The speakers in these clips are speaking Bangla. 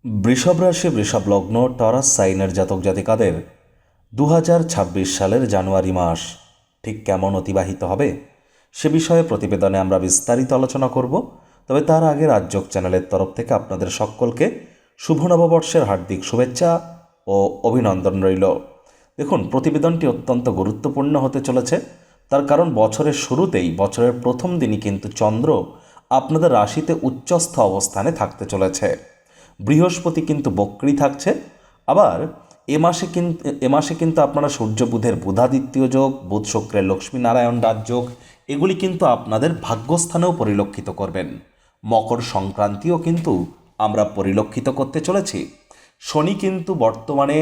বৃষভ রাশি, বৃষভ লগ্ন, টরাস সাইনের জাতক জাতিকাদের 2026 সালের জানুয়ারি মাস ঠিক কেমন অতিবাহিত হবে সে বিষয়ে প্রতিবেদনে আমরা বিস্তারিত আলোচনা করব। তবে তার আগে রাজযোগ চ্যানেলের তরফ থেকে আপনাদের সকলকে শুভ নববর্ষের হার্দিক শুভেচ্ছা ও অভিনন্দন রইল। দেখুন, প্রতিবেদনটি অত্যন্ত গুরুত্বপূর্ণ হতে চলেছে। তার কারণ বছরের শুরুতেই, বছরের প্রথম দিনই কিন্তু চন্দ্র আপনাদের রাশিতে উচ্চস্থ অবস্থানে থাকতে চলেছে। বৃহস্পতি কিন্তু বক্রী থাকছে। আবার এ মাসে কিন্তু আপনারা সূর্য বুধের বুধাদিত্য যোগ, বুধ শুক্রের লক্ষ্মীনারায়ণ রাজযোগ, এগুলি কিন্তু আপনাদের ভাগ্যস্থানেও পরিলক্ষিত করবেন। মকর সংক্রান্তিও কিন্তু আমরা পরিলক্ষিত করতে চলেছি। শনি কিন্তু বর্তমানে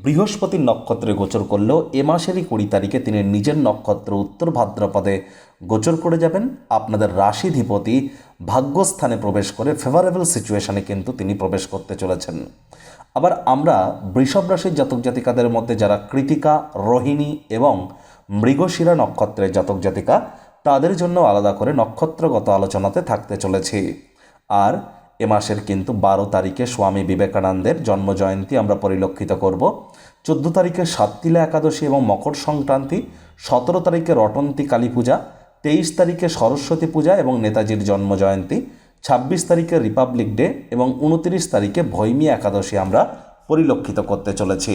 বৃহস্পতির নক্ষত্রে গোচর করলেও এ মাসেরই 20 তারিখে তিনি নিজের নক্ষত্র উত্তর ভাদ্রপদে গোচর করে যাবেন। আপনাদের রাশিধিপতি ভাগ্যস্থানে প্রবেশ করে ফেভারেবল সিচুয়েশনে কিন্তু তিনি প্রবেশ করতে চলেছেন। আবার আমরা বৃষভ রাশির জাতক জাতিকাদের মধ্যে যারা কৃতিকা, রোহিণী এবং মৃগশিরা নক্ষত্রের জাতক জাতিকা, তাদের জন্য আলাদা করে নক্ষত্রগত আলোচনাতে থাকতে চলেছি। আর এ মাসের কিন্তু 12 তারিখে স্বামী বিবেকানন্দের জন্মজয়ন্তী আমরা পরিলক্ষিত করব। 14 তারিখে সাততিলা একাদশী এবং মকর সংক্রান্তি, 17 তারিখে রটন্তী কালী পূজা, 23 তারিখে সরস্বতী পূজা এবং নেতাজির জন্মজয়ন্তী, 26 তারিখে রিপাবলিক ডে এবং 29 তারিখে ভৈমী একাদশী আমরা পরিলক্ষিত করতে চলেছি।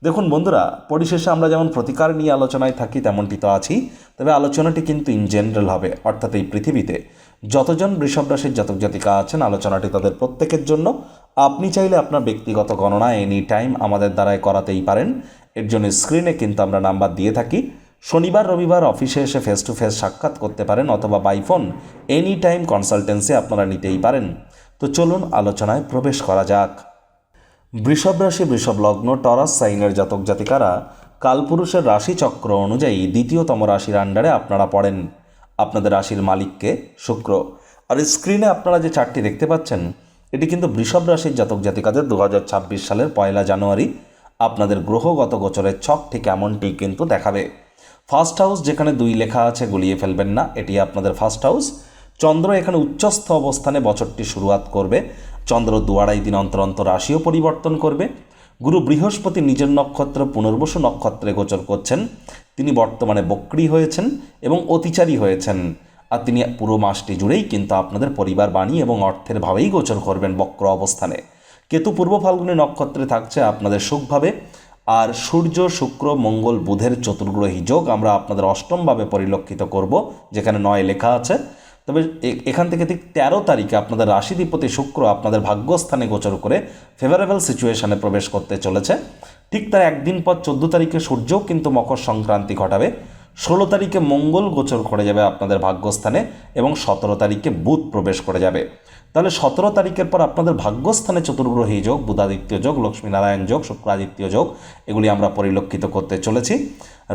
দেখুন বন্ধুরা, পরিশেষে আমরা যেমন প্রতিকার নিয়ে আলোচনায় থাকি তেমনটি তো আছি, তবে আলোচনাটি কিন্তু ইন জেনারেল হবে। অর্থাৎ এই পৃথিবীতে যতজন বৃষভ রাশির জাতক জাতিকা আছেন, আলোচনাটি তাদের প্রত্যেকের জন্য। আপনি চাইলে আপনার ব্যক্তিগত গণনা এনি টাইম আমাদের দ্বারাই করাতেই পারেন। এর জন্য স্ক্রিনে কিন্তু আমরা নাম্বার দিয়ে থাকি। শনিবার রবিবার অফিসে এসে ফেস টু ফেস সাক্ষাৎ করতে পারেন, অথবা by phone any time consultancy আপনারা নিতেই পারেন। তো চলুন আলোচনায় প্রবেশ করা যাক। বৃষভ রাশি, বৃষভ লগ্ন, টরাস সাইনের জাতক জাতিকারা কালপুরুষের রাশিচক্র অনুযায়ী দ্বিতীয়তম রাশির আন্ডারে আপনারা পড়েন। আপনাদের রাশির মালিককে শুক্র। আর স্ক্রিনে আপনারা যে চার্টটি দেখতে পাচ্ছেন, এটি কিন্তু বৃষভ রাশির জাতক জাতিকাদের 2026 সালের 1 জানুয়ারি আপনাদের গ্রহগত গোচরের ছক ঠিক এমনটি কিন্তু দেখাবে। ফার্স্ট হাউস যেখানে 2 লেখা আছে গুলিয়ে ফেলবেন না, এটি আপনাদের ফার্স্ট হাউস। চন্দ্র এখানে উচ্চস্থ অবস্থানে বছরটি শুরুয়াত করবে। চন্দ্র 2-2.5 দিন অন্তর অন্তর রাশিও পরিবর্তন করবে। গুরু বৃহস্পতি নিজের নক্ষত্র পুনর্বসু নক্ষত্রে গোচর করছেন। তিনি বর্তমানে বক্রী হয়েছেন এবং অতিচারী হয়েছেন। আর তিনি পুরো মাসটি জুড়েই কিন্তু আপনাদের পরিবার বাণী এবং অর্থের ভাবেই গোচর করবেন বক্র অবস্থানে। কেতু পূর্ব ফাল্গুনী নক্ষত্রে থাকছে আপনাদের সুখভাবে। আর সূর্য, শুক্র, মঙ্গল, বুধের চতুর্গ্রহী যোগ আমরা আপনাদের অষ্টমভাবে পরিলক্ষিত করব, যেখানে 9 লেখা আছে। তবে এখান থেকে ঠিক 13 তারিখে আপনাদের রাশিধিপতি শুক্র আপনাদের ভাগ্যস্থানে গোচর করে ফেভারেবল সিচুয়েশনে প্রবেশ করতে চলেছে। ঠিক তার একদিন পর 14 তারিখে সূর্যও কিন্তু মকর সংক্রান্তি ঘটাবে। 16 তারিখে মঙ্গল গোচর করে যাবে আপনাদের ভাগ্যস্থানে এবং 17 তারিখে বুধ প্রবেশ করে যাবে। তাহলে 17 তারিখের পর আপনাদের ভাগ্যস্থানে চতুর্গ্রহী যোগ, বুধাদিত্য যোগ, লক্ষ্মীনারায়ণ যোগ, শুক্রাদিত্য যোগ, এগুলি আমরা পরিলক্ষিত করতে চলেছি।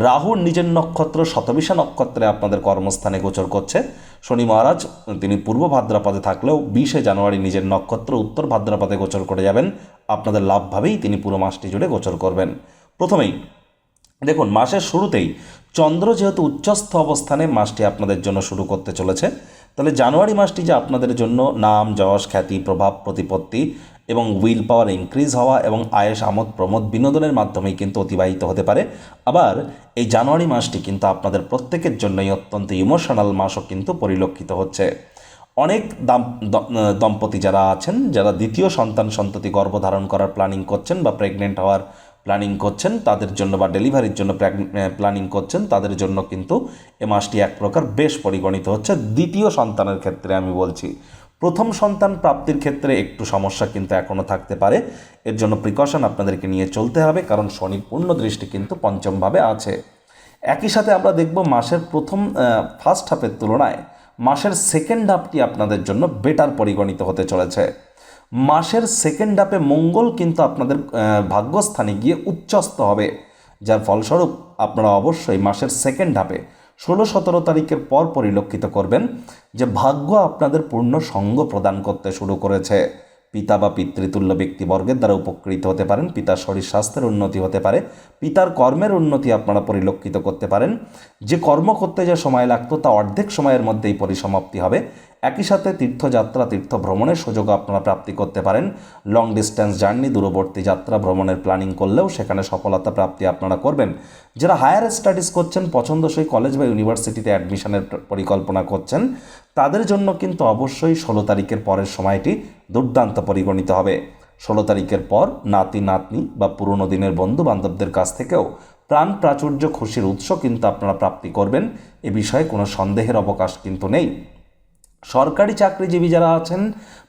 রাহুর নিজের নক্ষত্র শতবিশা নক্ষত্রে আপনাদের কর্মস্থানে গোচর করছে। শনি মহারাজ তিনি পূর্ব ভাদ্রপদে থাকলেও 20 জানুয়ারি নিজের নক্ষত্র উত্তর ভাদ্রপদে গোচর করে যাবেন। আপনাদের লাভভাবেই তিনি পুরো মাসটি জুড়ে গোচর করবেন। প্রথমেই দেখুন, মাসের শুরুতেই চন্দ্র যেহেতু উচ্চস্থ অবস্থানে মাসটি আপনাদের জন্য শুরু করতে চলেছে, তাহলে জানুয়ারি মাসটি যে আপনাদের জন্য নাম, যশ, খ্যাতি, প্রভাব, প্রতিপত্তি এবং উইল পাওয়ার ইনক্রিজ হওয়া এবং আয়েশ, আমোদ, প্রমোদ, বিনোদনের মাধ্যমেই কিন্তু অতিবাহিত হতে পারে। আবার এই জানুয়ারি মাসটি কিন্তু আপনাদের প্রত্যেকের জন্যই অত্যন্ত ইমোশনাল মাসও কিন্তু পরিলক্ষিত হচ্ছে। অনেক দম্পতি যারা আছেন, যারা দ্বিতীয় সন্ততি গর্ভধারণ করার প্ল্যানিং করছেন বা প্রেগনেন্ট হওয়ার প্ল্যানিং করছেন তাদের জন্য, বা ডেলিভারির জন্য প্ল্যানিং করছেন তাদের জন্য কিন্তু এ মাসটি এক প্রকার বেশ পরিগণিত হচ্ছে। দ্বিতীয় সন্তানের ক্ষেত্রে আমি বলছি, প্রথম সন্তান প্রাপ্তির ক্ষেত্রে একটু সমস্যা কিন্তু এখনও থাকতে পারে। এর জন্য প্রিকশন আপনাদেরকে নিয়ে চলতে হবে, কারণ শনির পূর্ণ দৃষ্টি কিন্তু পঞ্চমভাবে আছে। একই সাথে আমরা দেখব মাসের প্রথম ফার্স্ট হাফের তুলনায় মাসের সেকেন্ড হাফটি আপনাদের জন্য বেটার পরিগণিত হতে চলেছে। মাসের সেকেন্ড হাফে মঙ্গল কিন্তু আপনাদের ভাগ্যস্থানে গিয়ে উচ্চস্থ হবে, যার ফলস্বরূপ আপনারা অবশ্যই মাসের সেকেন্ড হাফে 16-17 তারিখের পর পরিলক্ষিত করবেন যে ভাগ্য আপনাদের পূর্ণ সঙ্গ প্রদান করতে শুরু করেছে। পিতা বা পিতৃতুল্য ব্যক্তিবর্গের দ্বারা উপকৃত হতে পারেন। পিতার শরীর স্বাস্থ্যের উন্নতি হতে পারে। পিতার কর্মের উন্নতি আপনারা পরিলক্ষিত করতে পারেন। যে কর্ম করতে যে সময় লাগতো তা অর্ধেক সময়ের মধ্যেই পরিসমাপ্তি হবে একই সাথে তীর্থযাত্রা তীর্থ ভ্রমণের সুযোগ আপনারা প্রাপ্তি করতে পারেন। লং ডিস্টেন্স জার্নি দূরবর্তী যাত্রা ভ্রমণের প্ল্যানিং করলেও সেখানে সফলতা প্রাপ্তি আপনারা করবেন। যারা হায়ার স্টাডিজ করছেন, পছন্দসই কলেজ বা ইউনিভার্সিটিতে অ্যাডমিশনের পরিকল্পনা করছেন, তাদের জন্য কিন্তু অবশ্যই 16 তারিখের পরের সময়টি দুর্দান্ত পরিগণিত হবে। 16 তারিখের পর নাতি নাতনি বা পুরনো দিনের বন্ধু বান্ধবদের কাছ থেকেও প্রাণ প্রাচুর্য খুশির উৎস কিন্তু আপনারা প্রাপ্তি করবেন, এ বিষয়ে কোনো সন্দেহের অবকাশ কিন্তু নেই। সরকারি চাকরিজীবী যারা আছেন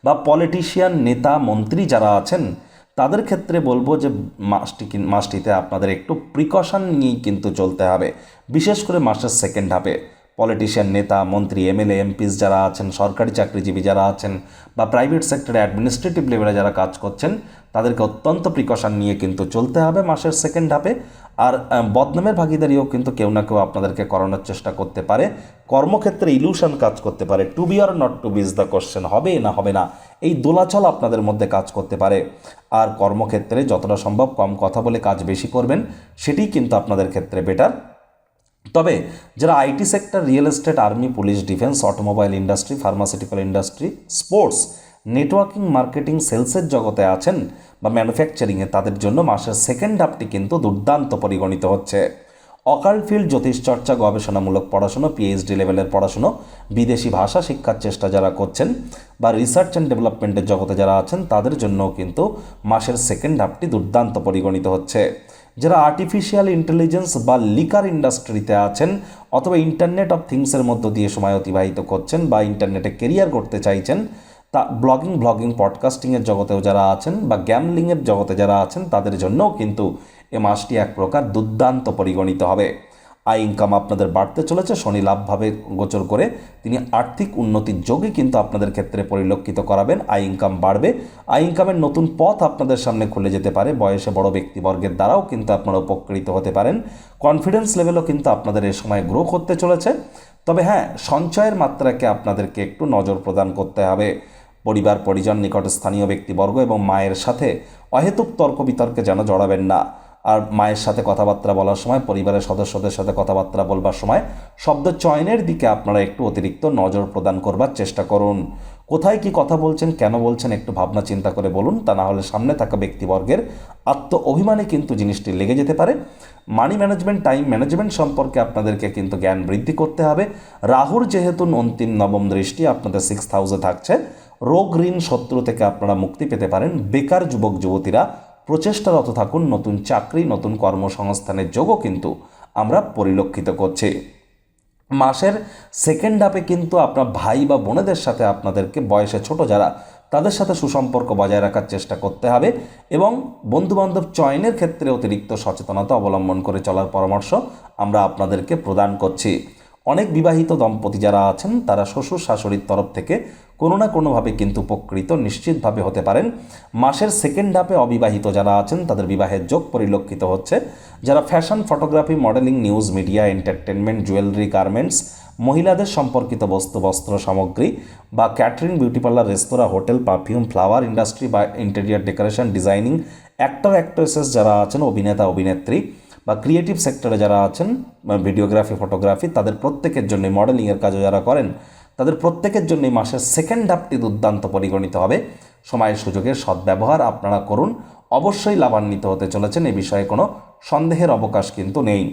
বা পলিটিশিয়ান নেতা মন্ত্রী যারা আছেন, তাদের ক্ষেত্রে বলবো যে মাসটিতে আপনাদের একটু প্রিকশন নিয়েই কিন্তু চলতে হবে, বিশেষ করে মাসের সেকেন্ড হাফে। পলিটিশিয়ান নেতা মন্ত্রী এমএলএ এমপিস যারা আছেন, সরকারি চাকরিজীবী যারা আছেন বা প্রাইভেট সেক্টরে অ্যাডমিনিস্ট্রেটিভ লেভেলে যারা কাজ করছেন, তাদেরকে অত্যন্ত প্রিকশন নিয়ে কিন্তু চলতে হবে মাসের সেকেন্ড হাফে। আর বদনামের ভাগিদারিও কিন্তু কেউ না কেউ আপনাদেরকে করানোর চেষ্টা করতে পারে। কর্মক্ষেত্রে ইলুশন কাজ করতে পারে, to be or not to be is the question, হবে না হবে না, এই দোলাচল আপনাদের মধ্যে কাজ করতে পারে। আর কর্মক্ষেত্রে যতটা সম্ভব কম কথা বলে কাজ বেশি করবেন, সেটি কিন্তু আপনাদের ক্ষেত্রে বেটার। তবে যারা IT sector, real estate, army, police, defence, automobile industry, pharmaceutical industry, sports, networking, marketing, সেলসের জগতে আছেন বা ম্যানুফ্যাকচারিংয়ে, তাদের জন্য মাসের সেকেন্ড হাফটি কিন্তু দুর্দান্ত পরিগণিত হচ্ছে। অকাল্ট ফিল্ড, জ্যোতিষচর্চা, গবেষণামূলক পড়াশুনো, পিএইচডি লেভেলের পড়াশুনো, বিদেশি ভাষা শিক্ষার চেষ্টা যারা করছেন বা রিসার্চ অ্যান্ড ডেভেলপমেন্টের জগতে যারা আছেন, তাদের জন্যও কিন্তু মাসের সেকেন্ড হাফটি দুর্দান্ত পরিগণিত হচ্ছে। যারা আর্টিফিশিয়াল ইন্টেলিজেন্স বা লিকার ইন্ডাস্ট্রিতে আছেন অথবা ইন্টারনেট অফ থিংসের মধ্য দিয়ে সময় অতিবাহিত করছেন বা ইন্টারনেটে কেরিয়ার করতে চাইছেন, তা ব্লগিং, পডকাস্টিংয়ের জগতেও যারা আছেন বা গ্যামলিংয়ের জগতে যারা আছেন, তাদের জন্যও কিন্তু এ মাসটি এক প্রকার দুর্দান্ত পরিগণিত হবে। আয় ইনকাম আপনাদের বাড়তে চলেছে। শনি লাভভাবে গোচর করে তিনি আর্থিক উন্নতির যোগে কিন্তু আপনাদের ক্ষেত্রে পরিলক্ষিত করাবেন। আয় ইনকাম বাড়বে, আয় ইনকামের নতুন পথ আপনাদের সামনে খুলে যেতে পারে। বয়সে বড় ব্যক্তিবর্গের দ্বারাও কিন্তু আপনারা উপকৃত হতে পারেন। কনফিডেন্স লেভেলও কিন্তু আপনাদের এ সময় গ্রো করতে চলেছে। তবে হ্যাঁ, সঞ্চয়ের মাত্রাকে আপনাদেরকে একটু নজর প্রদান করতে হবে। পরিবার পরিজন, নিকট স্থানীয় ব্যক্তিবর্গ এবং মায়ের সাথে অহেতুক তর্ক বিতর্কে যেন জড়াবেন না। আর মায়ের সাথে কথাবার্তা বলার সময়, পরিবারের সদস্যদের সাথে কথাবার্তা বলবার সময় শব্দ চয়নের দিকে আপনারা একটু অতিরিক্ত নজর প্রদান করবার চেষ্টা করুন। কোথায় কি কথা বলছেন, কেন বলছেন, একটু ভাবনা চিন্তা করে বলুন, তা না হলে সামনে থাকা ব্যক্তিবর্গের আত্ম অভিমানে কিন্তু জিনিসটি লেগে যেতে পারে। মানি ম্যানেজমেন্ট, টাইম ম্যানেজমেন্ট সম্পর্কে আপনাদেরকে কিন্তু জ্ঞান বৃদ্ধি করতে হবে। রাহুর যেহেতু অন্তিম নবম দৃষ্টি আপনাদের 6th হাউসে থাকছে, রোগ ঋণ শত্রু থেকে আপনারা মুক্তি পেতে পারেন। বেকার যুবক যুবতীরা প্রচেষ্টারত থাকুন, নতুন চাকরি, নতুন কর্মসংস্থানের যোগও কিন্তু আমরা পরিলক্ষিত করছি। মাসের সেকেন্ড হাফে কিন্তু আপনার ভাই বা বোনেদের সাথে, আপনাদেরকে বয়সে ছোট যারা, তাদের সাথে সুসম্পর্ক বজায় রাখার চেষ্টা করতে হবে এবং বন্ধুবান্ধব চয়নের ক্ষেত্রে অতিরিক্ত সচেতনতা অবলম্বন করে চলার পরামর্শ আমরা আপনাদেরকে প্রদান করছি। অনেক বিবাহিত দম্পতি যারা আছেন, তারা শ্বশুর শাশুড়ির তরফ থেকে কোনো না কোনোভাবে কিন্তু উপকৃত নিশ্চিতভাবে হতে পারেন। মাসের সেকেন্ড হাফে অবিবাহিত যারা আছেন, তাদের বিবাহের যোগ পরিলক্ষিত হচ্ছে। যারা fashion, photography, modelling, news media, entertainment, jewellery, garments, মহিলাদের সম্পর্কিত বস্তু, বস্ত্র সামগ্রী বা ক্যাটারিং, বিউটি পার্লার, রেস্তোরাঁ, হোটেল, পারফিউম, ফ্লাওয়ার ইন্ডাস্ট্রি বা interior decoration, designing, actor actresses যারা আছেন, অভিনেতা অভিনেত্রী বা ক্রিয়েটিভ সেক্টরে যারা আছেন, ভিডিওগ্রাফি, ফটোগ্রাফি, তাদের প্রত্যেকের জন্য, মডেলিংয়ের কাজও যারা করেন, তাদের প্রত্যেকের জন্যই মাসের সেকেন্ড হাফটি দুর্দান্ত পরিগণিত হবে। সময়ের সুযোগের সদ্ব্যবহার আপনারা করুন, অবশ্যই লাভান্বিত হতে চলেছেন, এ বিষয়ে কোনো সন্দেহের অবকাশ কিন্তু নেই।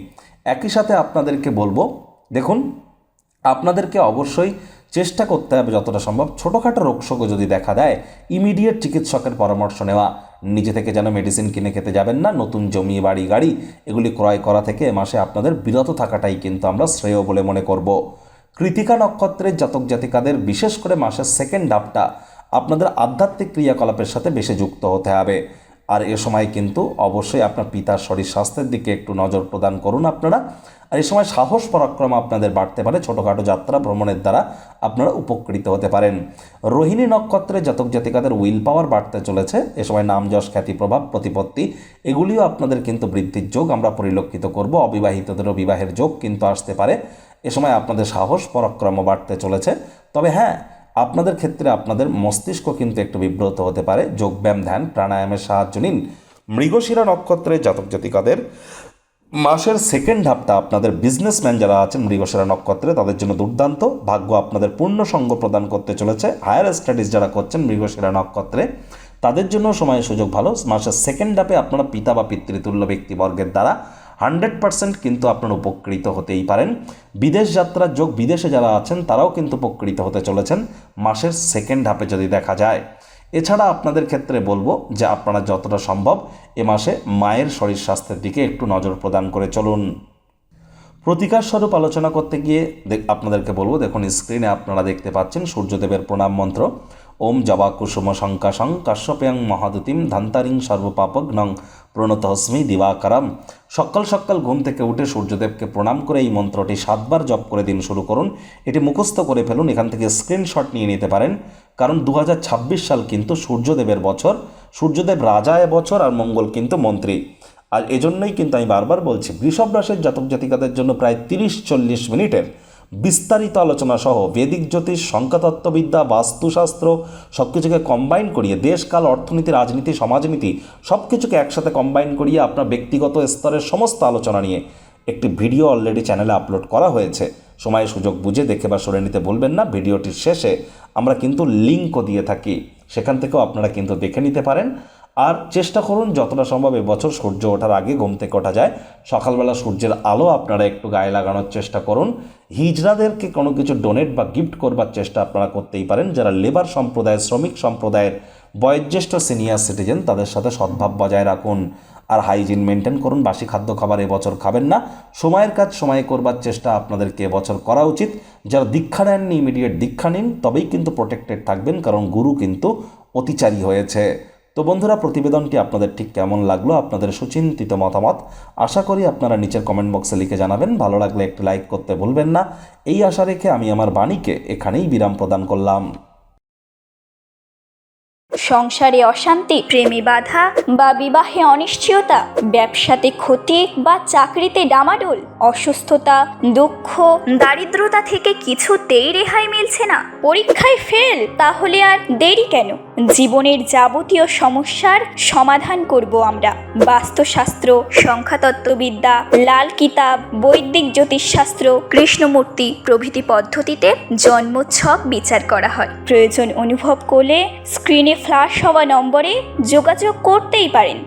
একই সাথে আপনাদেরকে বলবো, দেখুন, আপনাদেরকে অবশ্যই চেষ্টা করতে হবে যতটা সম্ভব ছোটোখাটো রোগশোকও যদি দেখা দেয়, ইমিডিয়েট চিকিৎসকের পরামর্শ নেওয়া। নিজে থেকে যেন মেডিসিন কিনে খেতে যাবেন না। নতুন জমি, বাড়ি, গাড়ি এগুলি ক্রয় করা থেকে এ মাসে আপনাদের বিরত থাকাটাই কিন্তু আমরা শ্রেয় বলে মনে করব। কৃতিকা নক্ষত্রের জাতক জাতিকাদের বিশেষ করে মাসের সেকেন্ড হাফটা আপনাদের আধ্যাত্মিক ক্রিয়াকলাপের সাথে বেশি যুক্ত হতে হবে। আর এ সময় কিন্তু অবশ্যই আপনার পিতার শরীর স্বাস্থ্যের দিকে একটু নজর প্রদান করুন আপনারা। আর এই সময় সাহস পরাক্রম আপনাদের বাড়তে পারে। ছোটোখাটো যাত্রা ভ্রমণের দ্বারা আপনারা উপকৃত হতে পারেন। রোহিণী নক্ষত্রে জাতক জাতিকাদের উইল পাওয়ার বাড়তে চলেছে। এ সময় নাম, যশ, খ্যাতি, প্রভাব, প্রতিপত্তি এগুলিও আপনাদের কিন্তু বৃদ্ধির যোগ আমরা পরিলক্ষিত করব। অবিবাহিতদেরও বিবাহের যোগ কিন্তু আসতে পারে। এ সময় আপনাদের সাহস পরাক্রম বাড়তে চলেছে। তবে হ্যাঁ, আপনাদের ক্ষেত্রে আপনাদের মস্তিষ্ক কিন্তু একটু বিব্রত হতে পারে। যোগব্যায়াম, ধ্যান, প্রাণায়ামের সাহায্য নিন। মৃগশিরা নক্ষত্রে জাতক জাতিকাদের মাসের সেকেন্ড হাফটা আপনাদের বিজনেসম্যান যারা আছেন মৃগশিরা নক্ষত্রে তাদের জন্য দুর্দান্ত। ভাগ্য আপনাদের পূর্ণ সঙ্গ প্রদান করতে চলেছে। হায়ার স্টাডিজ যারা করছেন মৃগশিরা নক্ষত্রে তাদের জন্য সময় সুযোগ ভালো। মাসের সেকেন্ড হাফে আপনারা পিতা বা পিতৃতুল্য ব্যক্তিবর্গের দ্বারা 100% কিন্তু আপনারা উপকৃত হতেই পারেন। বিদেশ যাত্রার যোগ, বিদেশে যারা আছেন তারাও কিন্তু উপকৃত হতে চলেছেন মাসের সেকেন্ড হাফে যদি দেখা যায়। এছাড়া আপনাদের ক্ষেত্রে বলবো যে আপনারা যতটা সম্ভব এ মাসে মায়ের শরীর স্বাস্থ্যের দিকে একটু নজর প্রদান করে চলুন। প্রতিকার স্বরূপ আলোচনা করতে গিয়ে আপনাদেরকে বলবো, দেখুন স্ক্রিনে আপনারা দেখতে পাচ্ছেন সূর্যদেবের প্রণাম মন্ত্র। ওম জবা কুসুম শঙ্কাশং কাশ্যপেয়ং মহাদুতিম ধান্তারিং সর্বপাপঘ্নং প্রণতহস্মি দিবাকারম। সকাল সকাল ঘুম থেকে উঠে সূর্যদেবকে প্রণাম করে এই মন্ত্রটি 7 বার জপ করে দিন শুরু করুন। এটি মুখস্থ করে ফেলুন, এখান থেকে স্ক্রিনশট নিয়ে নিতে পারেন। কারণ 2026 সাল কিন্তু সূর্যদেবের বছর। সূর্যদেব রাজা বছর আর মঙ্গল কিন্তু মন্ত্রী। আর এজন্যই কিন্তু আমি বারবার বলছি বৃষভ রাশির জাতক জাতিকাদের জন্য প্রায় 30-40 মিনিটের বিস্তারিত আলোচনা সহ বেদিক জ্যোতিষ, সংখ্যাতত্ত্ববিদ্যা, বাস্তুশাস্ত্র সব কিছুকে কম্বাইন করিয়ে দেশকাল, অর্থনীতি, রাজনীতি, সমাজনীতি সব কিছুকে একসাথে কম্বাইন করিয়ে আপনার ব্যক্তিগত স্তরের সমস্ত আলোচনা নিয়ে একটি ভিডিও অলরেডি চ্যানেলে আপলোড করা হয়েছে। সময় সুযোগ বুঝে দেখে বা সরে নিতে ভুলবেন না। ভিডিওটির শেষে আমরা কিন্তু লিঙ্কও দিয়ে থাকি, সেখান থেকেও আপনারা কিন্তু দেখে নিতে পারেন। আর চেষ্টা করুন যতটা সম্ভব এবছর সূর্য ওঠার আগে ঘুম থেকে ওঠা যায়, সকালবেলা সূর্যের আলো আপনারা একটু গায়ে লাগানোর চেষ্টা করুন। হিজড়াদেরকে কোনো কিছু ডোনেট বা গিফট করবার চেষ্টা আপনারা করতেই পারেন। যারা লেবার সম্প্রদায়, শ্রমিক সম্প্রদায়ের বয়োজ্যেষ্ঠ সিনিয়র সিটিজেন তাদের সাথে সদ্ভাব বজায় রাখুন। আর হাইজিন মেনটেন করুন। বাসি খাদ্য খাবার এবছর খাবেন না। সময়ের কাজ সময়ে করবার চেষ্টা আপনাদেরকে এবছর করা উচিত। যারা দীক্ষা নেননি ইমিডিয়েট দীক্ষা নিন, তবেই কিন্তু প্রোটেক্টেড থাকবেন, কারণ গুরু কিন্তু অতিচারী হয়েছে। তো বন্ধুরা, প্রতিবেদনটি আপনাদের ঠিক কেমন লাগলো, আপনাদের সুচিন্তিত মতামত আশা করি আপনারা নিচের কমেন্ট বক্সে লিখে জানাবেন। ভালো লাগলে একটি লাইক করতে ভুলবেন না। এই আশা রেখে আমি আমার বাণীকে এখানেই বিরাম প্রদান করলাম। সংসারে অশান্তি, প্রেমে বাধা বা বিবাহে অনিশ্চয়তা, ব্যবসাতে ক্ষতি বা চাকরিতে ডামাডোল, অসুস্থতা, দুঃখ, দারিদ্রতা থেকে কিছুতেই রেহাই মিলছে না, পরীক্ষায় ফেল, তাহলে আর দেরি কেন? জীবনের যাবতীয় সমস্যার সমাধান করব আমরা। বাস্তুশাস্ত্র, সংখ্যাতত্ত্ববিদ্যা, লাল কিতাব, বৈদিক জ্যোতিষশাস্ত্র, কৃষ্ণমূর্তি প্রভৃতি পদ্ধতিতে জন্মছক বিচার করা হয়। প্রয়োজন অনুভব করলে স্ক্রিনে ফ্ল্যাশ হওয়া নম্বরে যোগাযোগ করতেই পারেন।